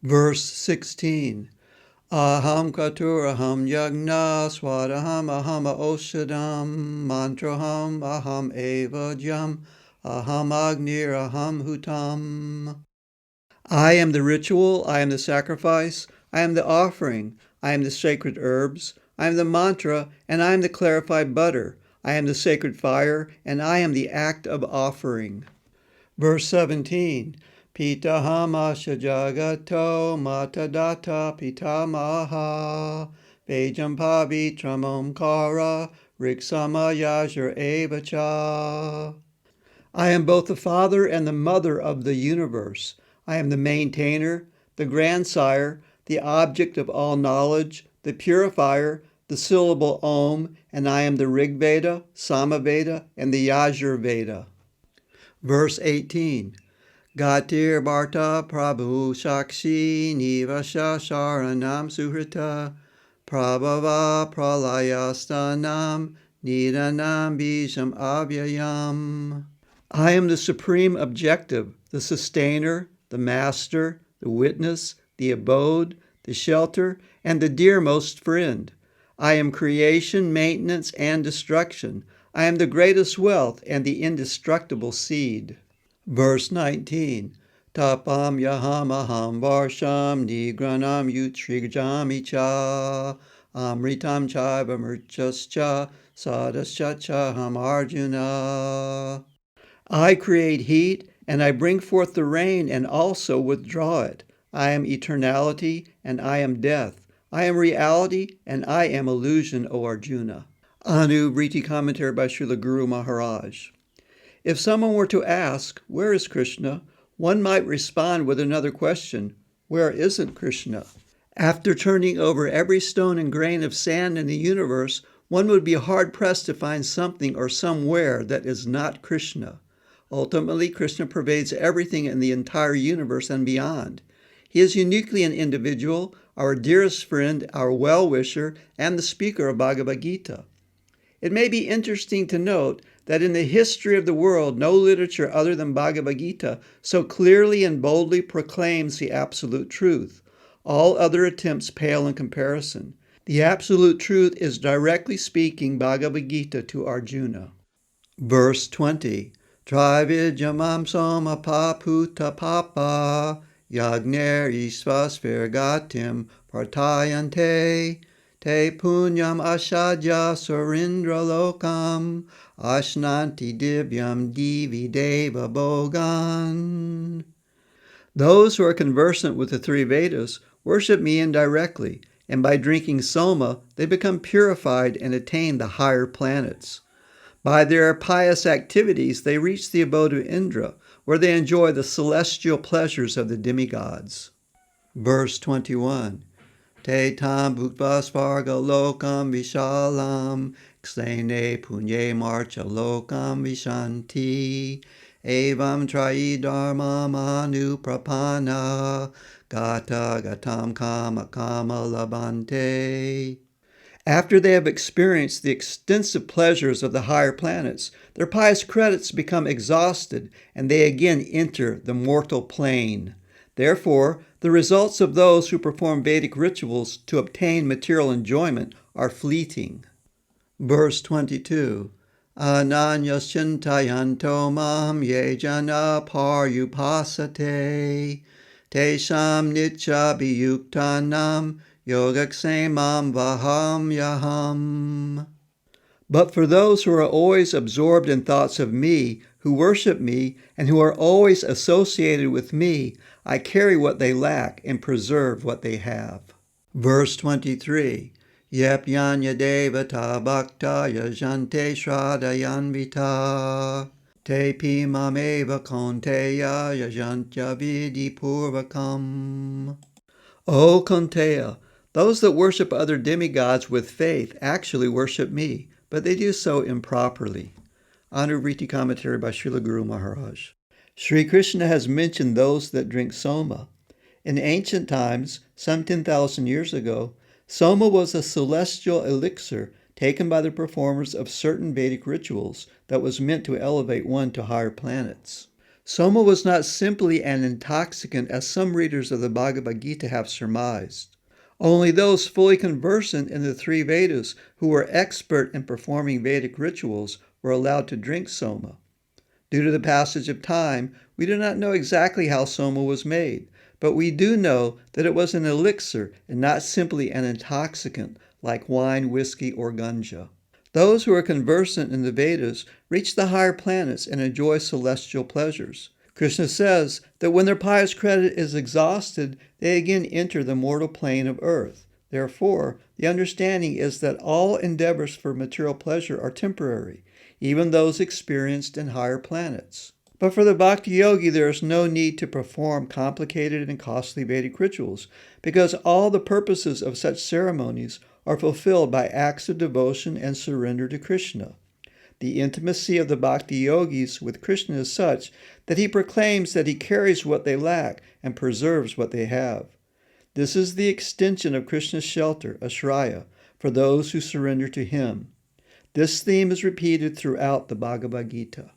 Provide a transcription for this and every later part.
Verse 16. Aham katuraham yagna swadaham aham oshadam mantraham aham evajam aham agnir aham hutam. I am the ritual, I am the sacrifice, I am the offering, I am the sacred herbs, I am the mantra, and I am the clarified butter. I am the sacred fire, and I am the act of offering. Verse 17. Pitaham asya jagato matadatta pitamaha vejam pavitram omkara riksama yajur evacha. I am both the father and the mother of the universe. I am the maintainer, the grandsire, the object of all knowledge, the purifier, the syllable Om, and I am the Rig Veda, Samaveda, and the Yajur Veda. Verse 18. Gatir Bharta Prabhu Shakshi Nivasha Sharanam Suhrita Prabhava Pralayastanam Nidanam Bijam Avyayam. I am the supreme objective, the sustainer, the master, the witness, the abode, the shelter, and the dearmost friend. I am creation, maintenance, and destruction. I am the greatest wealth and the indestructible seed. Verse 19. Tapam yaham aham varsham nigranam yutrigjami amritam chaiva murchascha sadascha chaham arjuna. I create heat, and I bring forth the rain and also withdraw it. I am eternality, and I am death. I am reality, and I am illusion, O Arjuna. Anuvritti commentary by Srila Guru Maharaj. If someone were to ask, where is Krishna? One might respond with another question, where isn't Krishna? After turning over every stone and grain of sand in the universe, one would be hard-pressed to find something or somewhere that is not Krishna. Ultimately, Krishna pervades everything in the entire universe and beyond. He is uniquely an individual, our dearest friend, our well-wisher, and the speaker of Bhagavad Gita. It may be interesting to note that in the history of the world, no literature other than Bhagavad Gita so clearly and boldly proclaims the absolute truth. All other attempts pale in comparison. The absolute truth is directly speaking Bhagavad Gita to Arjuna. Verse 20. Trividyamam soma paputa papa yagner isvasvirgatim partayante te punyam ashadya surindra lokam ashnanti divyam divi deva bogan. Those who are conversant with the three Vedas worship me indirectly, and by drinking soma they become purified and attain the higher planets. By their pious activities, they reach the abode of Indra, where they enjoy the celestial pleasures of the demigods. Verse 21. Te tam bhutva svarga lokam vishalam, ksene punye marcha lokam vishanti, evam trayi dharma manu prapana, gata gatam kama kama labante. After they have experienced the extensive pleasures of the higher planets, their pious credits become exhausted, and they again enter the mortal plane. Therefore, the results of those who perform Vedic rituals to obtain material enjoyment are fleeting. Verse 22. Ananyas chintayanto mam ye jana paryupasate tesham nitya biyuktanam Yogaksemam vaham yaham. But for those who are always absorbed in thoughts of me, who worship me, and who are always associated with me, I carry what they lack and preserve what they have. Verse 23. Yepyanya devata bhakta yajante shradhayanvita te pimameva konteya yajantya vidi purvakam. O Konteya, those that worship other demigods with faith actually worship me, but they do so improperly. Anuvritti commentary by Srila Guru Maharaj. Sri Krishna has mentioned those that drink soma. In ancient times, some 10,000 years ago, soma was a celestial elixir taken by the performers of certain Vedic rituals that was meant to elevate one to higher planets. Soma was not simply an intoxicant as some readers of the Bhagavad Gita have surmised. Only those fully conversant in the three Vedas who were expert in performing Vedic rituals were allowed to drink soma. Due to the passage of time, we do not know exactly how soma was made, but we do know that it was an elixir and not simply an intoxicant like wine, whiskey, or ganja. Those who are conversant in the Vedas reach the higher planets and enjoy celestial pleasures. Krishna says that when their pious credit is exhausted, they again enter the mortal plane of earth. Therefore, the understanding is that all endeavors for material pleasure are temporary, even those experienced in higher planets. But for the Bhakti Yogi, there is no need to perform complicated and costly Vedic rituals, because all the purposes of such ceremonies are fulfilled by acts of devotion and surrender to Krishna. The intimacy of the Bhakti Yogis with Krishna is such that he proclaims that he carries what they lack and preserves what they have. This is the extension of Krishna's shelter, Ashraya, for those who surrender to him. This theme is repeated throughout the Bhagavad Gita.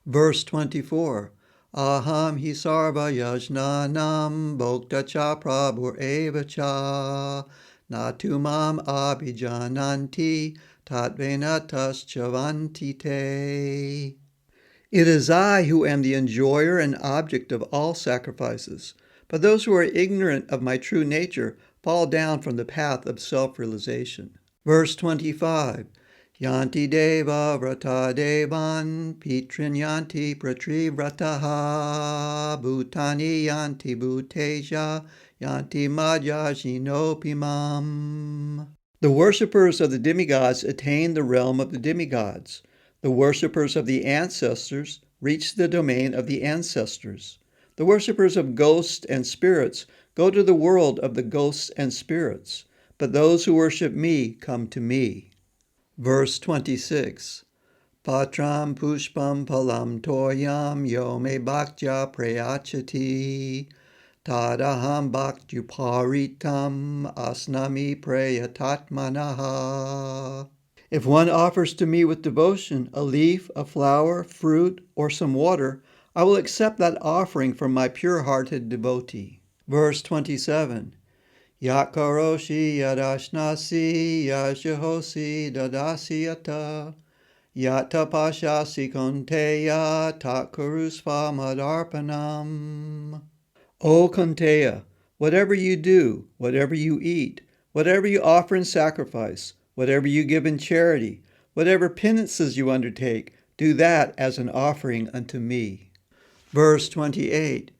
Verse 24. Aham hi sarva yajnanam bhokta cha prabhur eva cha natu mam abhijananti tatvenatas chavanti te. It is I who am the enjoyer and object of all sacrifices, but those who are ignorant of my true nature fall down from the path of self-realization. Verse 25. Yanti deva vrata devan pitrin yanti pratri vrataha bhutani yanti bhuteja yanti majajinopimam. The worshippers of the demigods attain the realm of the demigods. The worshippers of the ancestors reach the domain of the ancestors. The worshippers of ghosts and spirits go to the world of the ghosts and spirits, but those who worship me come to me. Verse 26. Patram pushpam palam toyam yo me bhaktya prayachati tadaham bhaktuparitam asnami prayatatmanaha. If one offers to me with devotion a leaf, a flower, fruit, or some water, I will accept that offering from my pure-hearted devotee. Verse 27. Yakaroshi yadashnasi yashahosi dadasiyata yata pashasi konteya takurusva madarpanam. O Konteya, whatever you do, whatever you eat, whatever you offer in sacrifice, whatever you give in charity, whatever penances you undertake, do that as an offering unto me. Verse 28.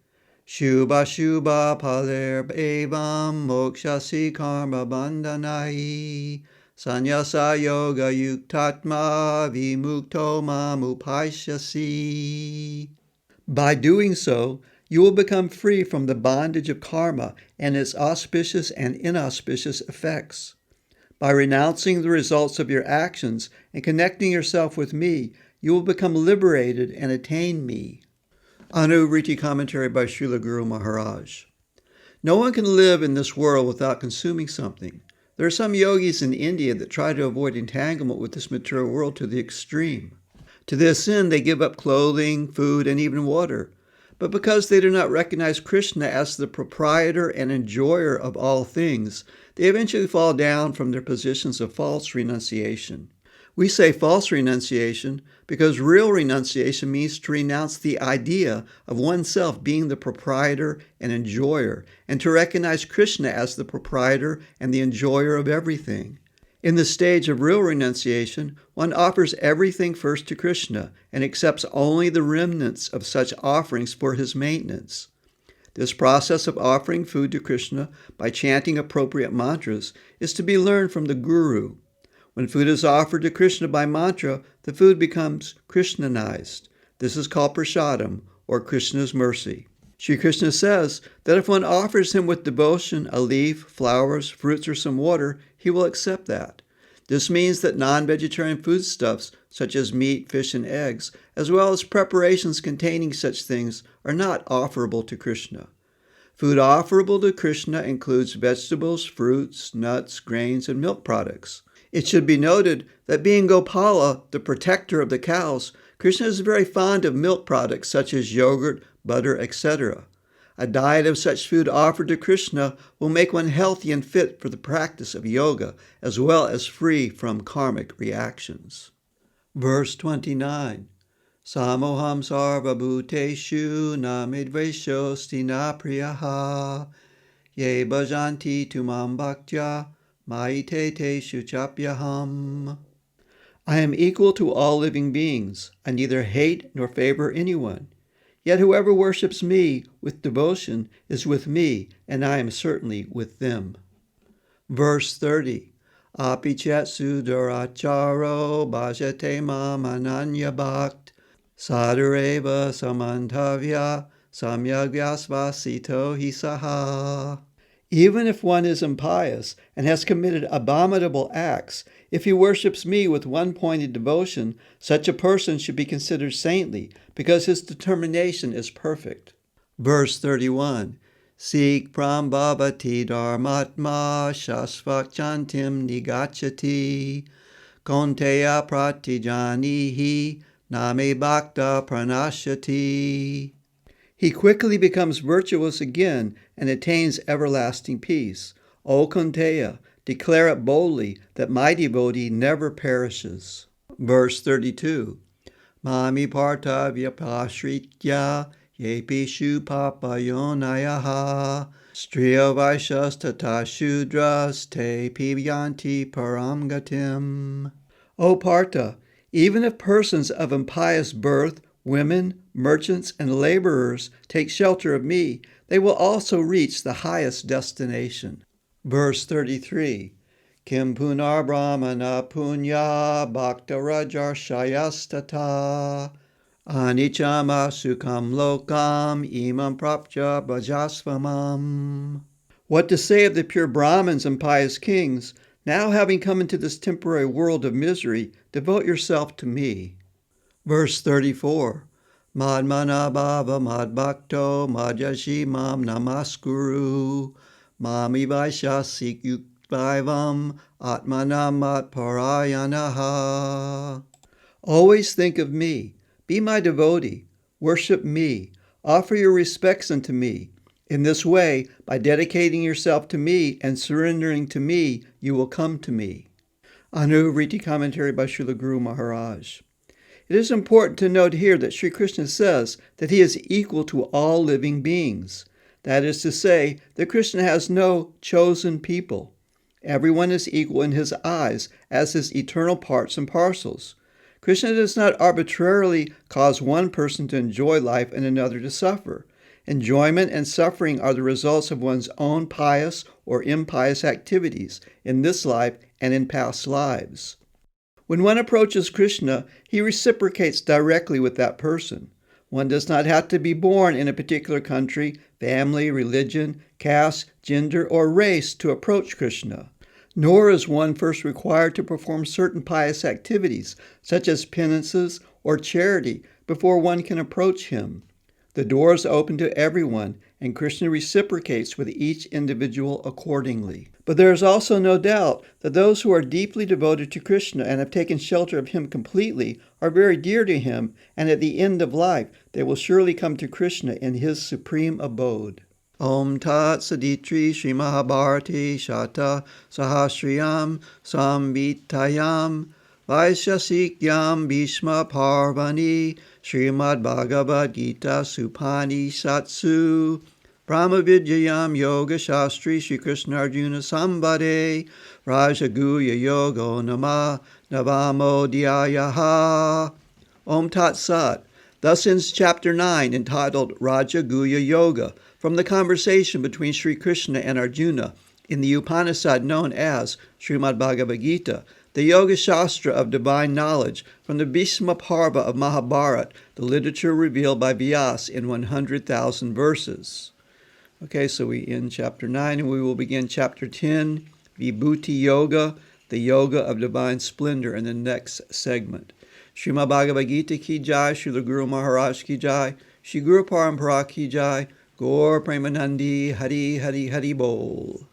Shubha Shubha Paler Evam Mokshasi Karma Bandhanai Sanyasa Yoga Yuktatma Vimukto Mamupaishasi. By doing so, you will become free from the bondage of karma and its auspicious and inauspicious effects. By renouncing the results of your actions and connecting yourself with me, you will become liberated and attain me. Anuvritti commentary by Srila Guru Maharaj. No one can live in this world without consuming something. There are some yogis in India that try to avoid entanglement with this material world to the extreme. To this end, they give up clothing, food, and even water. But because they do not recognize Krishna as the proprietor and enjoyer of all things, they eventually fall down from their positions of false renunciation. We say false renunciation because real renunciation means to renounce the idea of oneself being the proprietor and enjoyer, and to recognize Krishna as the proprietor and the enjoyer of everything. In the stage of real renunciation, one offers everything first to Krishna and accepts only the remnants of such offerings for his maintenance. This process of offering food to Krishna by chanting appropriate mantras is to be learned from the Guru. When food is offered to Krishna by mantra, the food becomes Krishnanized. This is called prasadam, or Krishna's mercy. Sri Krishna says that if one offers him with devotion a leaf, flowers, fruits, or some water, he will accept that. This means that non-vegetarian foodstuffs, such as meat, fish, and eggs, as well as preparations containing such things, are not offerable to Krishna. Food offerable to Krishna includes vegetables, fruits, nuts, grains, and milk products. It should be noted that being Gopala, the protector of the cows, Krishna is very fond of milk products such as yogurt, butter, etc. A diet of such food offered to Krishna will make one healthy and fit for the practice of yoga, as well as free from karmic reactions. Verse 29. Samoham sarva bhuteshu na midveshosti na priyaha ye bhajanti tumam bhaktya maite teshu chapyaham. I am equal to all living beings. I neither hate nor favor anyone. Yet whoever worships me with devotion is with me, and I am certainly with them. Verse 30. Api chat suduracharo bhajate mam ananya bhakt sadureva samantavya samyagyasvasito hisaha. Even if one is impious and has committed abominable acts, if he worships me with one-pointed devotion, such a person should be considered saintly, because his determination is perfect. Verse 31. Sik prambhavati dharmatma shasvachantim nigachati konteya pratijanihi name bhakta pranashati. He quickly becomes virtuous again and attains everlasting peace. O Kunteya, declare it boldly that my devotee never perishes. Verse 32. Mami partavya pasritya yepishu papayonayaha striya vaishas tata shudras te piyanti paramgatim. O Partha, even if persons of impious birth, women, merchants, and laborers take shelter of me, they will also reach the highest destination. Verse 33. Kim punar brahmana punya bhakta rajar shayastata anichama sukam lokam imam prapcha bhajasvamam. What to say of the pure Brahmins and pious kings? Now, having come into this temporary world of misery, devote yourself to me. Verse 34. Madmana bhava madbhakto madyashi mam namaskuru mami vaishasik yukvaivam atmanam matparayanaha. Always think of me. Be my devotee. Worship me. Offer your respects unto me. In this way, by dedicating yourself to me and surrendering to me, you will come to me. Anuvritti commentary by Srila Guru Maharaj. It is important to note here that Sri Krishna says that he is equal to all living beings. That is to say, that Krishna has no chosen people. Everyone is equal in his eyes as his eternal parts and parcels. Krishna does not arbitrarily cause one person to enjoy life and another to suffer. Enjoyment and suffering are the results of one's own pious or impious activities in this life and in past lives. When one approaches Krishna, he reciprocates directly with that person. One does not have to be born in a particular country, family, religion, caste, gender, or race to approach Krishna. Nor is one first required to perform certain pious activities, such as penances or charity, before one can approach him. The door is open to everyone, and Krishna reciprocates with each individual accordingly. But there is also no doubt that those who are deeply devoted to Krishna and have taken shelter of him completely are very dear to him, and at the end of life they will surely come to Krishna in his supreme abode. Om Tat Saditri Sri Mahabharati Shata Sahasriyam Samvitayam Vaishasikyam Bhishma Parvani Srimad Bhagavad Gita Supani Satsu Brahma Vidyayam Yoga Shastri Shri Krishna Arjuna Sambade Rajaguya Yogo Nama Navamo Dhyayaha. Om Tat Sat. Thus ends chapter 9, entitled Rajaguya Yoga, from the conversation between Sri Krishna and Arjuna in the Upanishad known as Srimad Bhagavad Gita, the Yoga Shastra of divine knowledge from the Bhishma Parva of Mahabharata, the literature revealed by Vyasa in 100,000 verses. Okay, so we end chapter 9 and we will begin chapter 10, Vibhuti Yoga, the Yoga of Divine Splendor, in the next segment. Srimad Bhagavad Gita ki jai, Srila Guru Maharaj ki jai, Shri Guru Parampara ki jai, Gaur Premanandi Hari Hari Hari Bol.